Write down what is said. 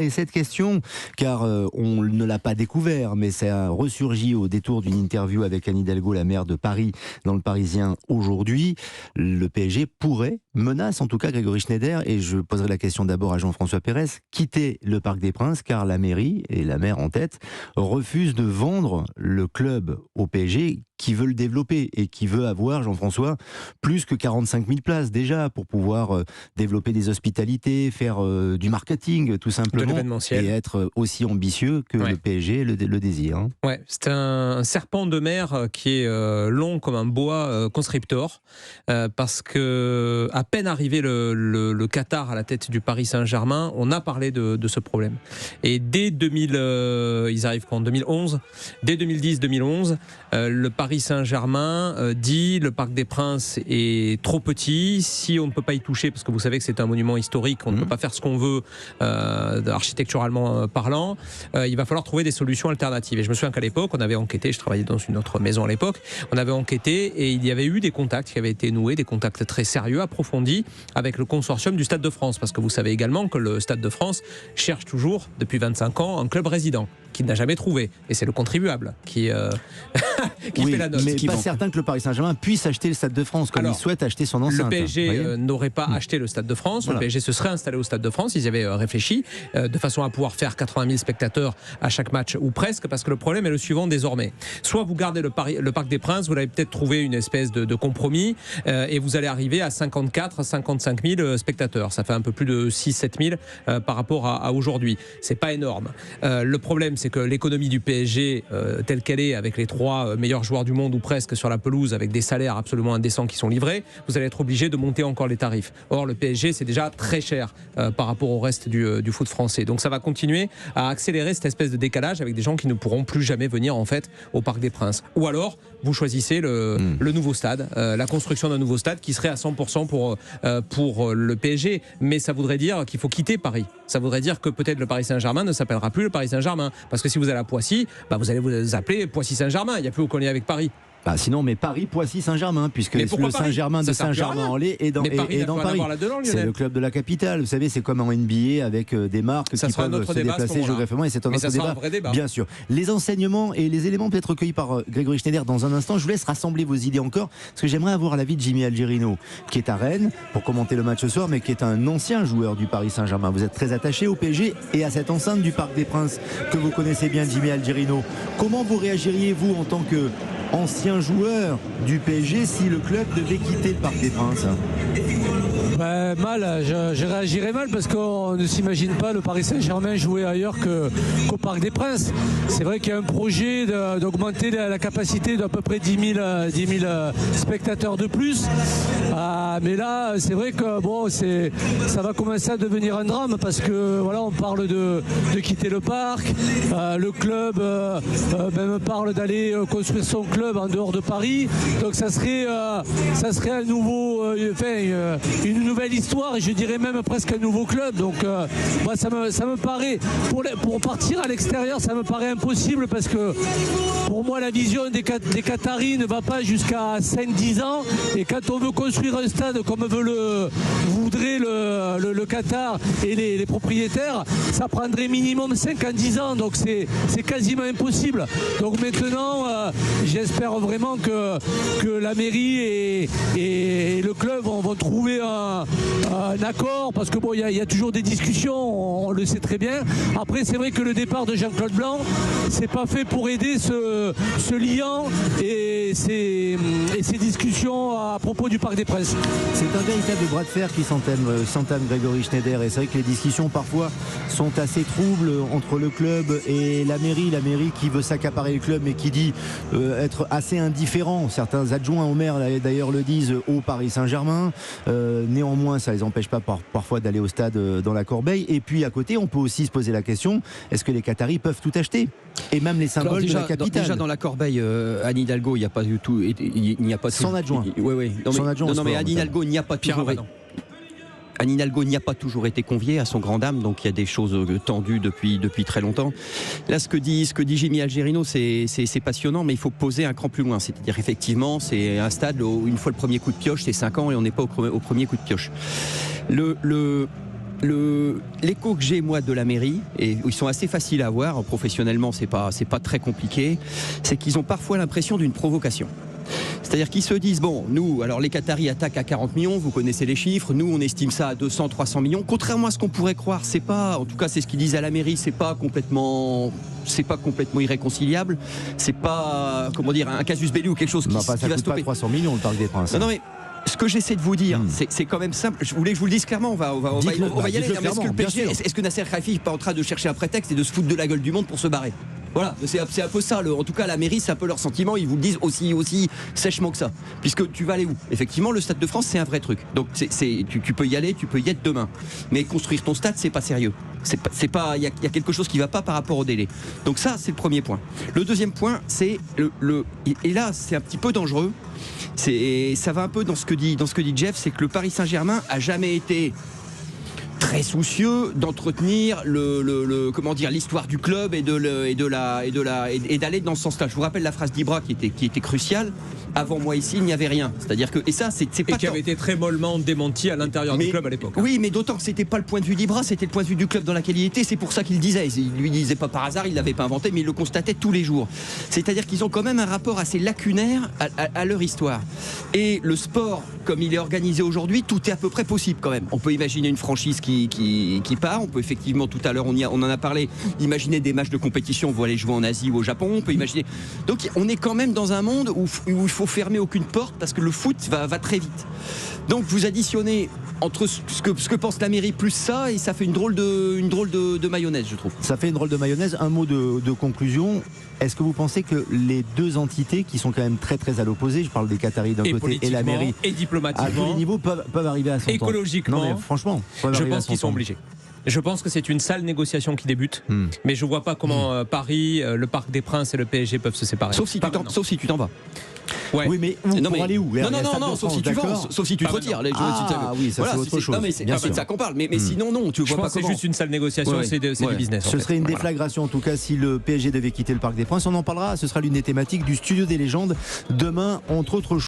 Et cette question, car on ne l'a pas découvert, mais ça a ressurgi au détour d'une interview avec Anne Hidalgo, la maire de Paris, dans le Parisien aujourd'hui. Le PSG pourrait, menace en tout cas Grégory Schneider, et je poserai la question d'abord à Jean-François Pérez, quitter le Parc des Princes, car la mairie, et la maire en tête, refuse de vendre le club au PSG, qui veut le développer et qui veut avoir, Jean-François, plus que 45 000 places déjà pour pouvoir développer des hospitalités, faire du marketing tout simplement et être aussi ambitieux que le PSG le désire. Hein. Ouais, c'est un serpent de mer qui est long comme un boa constrictor parce que à peine arrivé le Qatar à la tête du Paris Saint-Germain, on a parlé de ce problème. Et dès ils arrivent en 2011, dès 2010-2011, le Paris Saint-Germain dit le Parc des Princes est trop petit, si on ne peut pas y toucher, parce que vous savez que c'est un monument historique, on ne peut pas faire ce qu'on veut architecturalement parlant, il va falloir trouver des solutions alternatives. Et je me souviens qu'à l'époque, on avait enquêté, je travaillais dans une autre maison à l'époque, on avait enquêté et il y avait eu des contacts qui avaient été noués, des contacts très sérieux, approfondis, avec le consortium du Stade de France, parce que vous savez également que le Stade de France cherche toujours, depuis 25 ans, un club résident, qu'il n'a jamais trouvé. Et c'est le contribuable qui fait la note. Mais pas certain que le Paris Saint-Germain puisse acheter le Stade de France, comme il souhaite acheter son enceinte. Le PSG n'aurait pas acheté le Stade de France. Voilà. Le PSG se serait installé au Stade de France. Ils y avaient réfléchi de façon à pouvoir faire 80 000 spectateurs à chaque match, ou presque, parce que le problème est le suivant désormais. Soit vous gardez le Parc des Princes, vous allez peut-être trouver une espèce de compromis et vous allez arriver à 54 55 000 spectateurs. Ça fait un peu plus de 6-7 000 par rapport à aujourd'hui. C'est pas énorme. Le problème, c'est que l'économie du PSG, telle qu'elle est, avec les 3 meilleurs joueurs du monde ou presque sur la pelouse, avec des salaires absolument indécents qui sont livrés, vous allez être obligé de monter encore les tarifs. Or, le PSG, c'est déjà très cher par rapport au reste du foot français. Donc ça va continuer à accélérer cette espèce de décalage avec des gens qui ne pourront plus jamais venir en fait au Parc des Princes. Ou alors, vous choisissez le nouveau stade, la construction d'un nouveau stade qui serait à 100% pour le PSG. Mais ça voudrait dire qu'il faut quitter Paris. Ça voudrait dire que peut-être le Paris Saint-Germain ne s'appellera plus le Paris Saint-Germain. Parce que si vous allez à Poissy, vous allez vous appeler Poissy-Saint-Germain. Il n'y a plus aucun lien avec Paris. Sinon, mais Paris, Poissy, Saint-Germain, puisque le Saint-Germain de Saint-Germain-en-Laye est dans Paris. C'est le club de la capitale. Vous savez, c'est comme en NBA avec des marques qui peuvent se déplacer géographiquement, et c'est un autre débat. Bien sûr. Les enseignements et les éléments peut-être recueillis par Grégory Schneider dans un instant. Je vous laisse rassembler vos idées encore, parce que j'aimerais avoir l'avis de Jimmy Algerino, qui est à Rennes pour commenter le match ce soir, mais qui est un ancien joueur du Paris Saint-Germain. Vous êtes très attaché au PSG et à cette enceinte du Parc des Princes que vous connaissez bien, Jimmy Algerino. Comment vous réagiriez, vous, en tant que ancien joueur du PSG, si le club devait quitter le Parc des Princes? Mal, je réagirais mal parce qu'on ne s'imagine pas le Paris Saint-Germain jouer ailleurs qu'au Parc des Princes. C'est vrai qu'il y a un projet d'augmenter la capacité d'à peu près 10 000 spectateurs de plus. Mais là, c'est vrai que ça va commencer à devenir un drame parce que voilà, on parle de quitter le parc. Le club même parle d'aller construire son club en dehors de Paris. Donc ça serait un nouveau, une nouvelle histoire, et je dirais même presque un nouveau club. Donc moi ça me paraît, pour partir à l'extérieur, ça me paraît impossible, parce que pour moi la vision des Qataris ne va pas jusqu'à 5-10 ans, et quand on veut construire un stade comme voudrait le Qatar et les propriétaires, ça prendrait minimum 5 à 10 ans, donc c'est quasiment impossible. Donc maintenant j'espère vraiment que la mairie et le club vont trouver un accord, parce que il y a toujours des discussions, on le sait très bien. Après, c'est vrai que le départ de Jean-Claude Blanc, c'est pas fait pour aider ce liant et ces discussions à propos du Parc des Princes. C'est un véritable bras de fer qui s'entame Grégory Schneider, et c'est vrai que les discussions parfois sont assez troubles entre le club et la mairie qui veut s'accaparer le club, mais qui dit être assez indifférent. Certains adjoints au maire d'ailleurs le disent au Paris Saint-Germain. Néanmoins, ça ne les empêche pas parfois d'aller au stade dans la Corbeille. Et puis à côté, on peut aussi se poser la question, est-ce que les Qataris peuvent tout acheter, et même les symboles de la capitale? Déjà dans la Corbeille, Anne Hidalgo, il n'y a pas du tout, il n'y a pas son adjoint. Oui. Non, mais Anne Hidalgo n'y a pas toujours. Anne Hidalgo n'y a pas toujours été conviée, à son grand dame, donc il y a des choses tendues depuis très longtemps. Là, ce que dit Jimmy Algerino, c'est passionnant, mais il faut poser un cran plus loin. C'est-à-dire, effectivement, c'est un stade où une fois le premier coup de pioche, c'est 5 ans et on n'est pas au premier coup de pioche. l'écho que j'ai moi de la mairie, et ils sont assez faciles à avoir professionnellement, c'est pas très compliqué, c'est qu'ils ont parfois l'impression d'une provocation. C'est-à-dire qu'ils se disent, bon, nous, alors les Qataris attaquent à 40 millions, vous connaissez les chiffres, nous on estime ça à 200, 300 millions. Contrairement à ce qu'on pourrait croire, c'est pas, en tout cas c'est ce qu'ils disent à la mairie, c'est pas complètement irréconciliable, c'est pas, comment dire, un casus belli ou quelque chose qui va stopper. Pas 300 millions le Parc des Princes. Non mais ce que j'essaie de vous dire, c'est quand même simple. Je voulais que je vous le dise clairement. On va y aller. Est-ce que Nasser Khelaifi n'est pas en train de chercher un prétexte et de se foutre de la gueule du monde pour se barrer? Voilà, c'est un peu ça. En tout cas, la mairie, c'est un peu leur sentiment. Ils vous le disent aussi sèchement que ça. Puisque tu vas aller où? Effectivement, le Stade de France, c'est un vrai truc. Donc, tu peux y aller, tu peux y être demain. Mais construire ton stade, c'est pas sérieux. Il y a quelque chose qui va pas par rapport au délai. Donc ça, c'est le premier point. Le deuxième point, c'est et là, c'est un petit peu dangereux. Ça va un peu dans ce que dit Jeff, c'est que le Paris Saint-Germain a jamais été très soucieux d'entretenir comment dire, l'histoire du club et d'aller dans ce sens-là. Je vous rappelle la phrase d'Ibra qui était cruciale. Avant moi ici, il n'y avait rien. C'est-à-dire que c'est pas qui avait été très mollement démenti à l'intérieur du club à l'époque. Oui, mais d'autant que c'était pas le point de vue d'Ibra, c'était le point de vue du club dans lequel il était. C'est pour ça qu'il le disait. Il lui disait pas par hasard, il l'avait pas inventé, mais il le constatait tous les jours. C'est-à-dire qu'ils ont quand même un rapport assez lacunaire à leur histoire. Et le sport, comme il est organisé aujourd'hui, tout est à peu près possible quand même. On peut imaginer une franchise qui part. On peut effectivement, tout à l'heure, on en a parlé, imaginer des matchs de compétition, vous allez jouer en Asie ou au Japon. On peut imaginer. Donc, on est quand même dans un monde où il faut fermer aucune porte parce que le foot va très vite. Donc vous additionnez entre ce que pense la mairie plus ça et ça fait une drôle de mayonnaise, je trouve. Ça fait une drôle de mayonnaise. Un mot de conclusion. Est-ce que vous pensez que les deux entités qui sont quand même très très à l'opposé, je parle des Qataris d'un côté et la mairie, et diplomatiquement, à tous les niveaux peuvent arriver à s'entendre? Écologiquement, non mais franchement, je pense qu'ils sont obligés. Je pense que c'est une sale négociation qui débute, mais je vois pas comment Paris, le Parc des Princes et le PSG peuvent se séparer. Sauf si tu t'en vas. Ouais. Oui, mais pour aller où? Non, sauf si tu vends, sauf si tu te retires. Oui, ça c'est autre chose. Non, mais c'est de ça qu'on parle. Mais sinon, non, tu vois pas comment. C'est juste une sale négociation, c'est du business. Ce serait une déflagration, en tout cas, si le PSG devait quitter le Parc des Princes. On en parlera, ce sera l'une des thématiques du Studio des légendes demain, entre autres choses.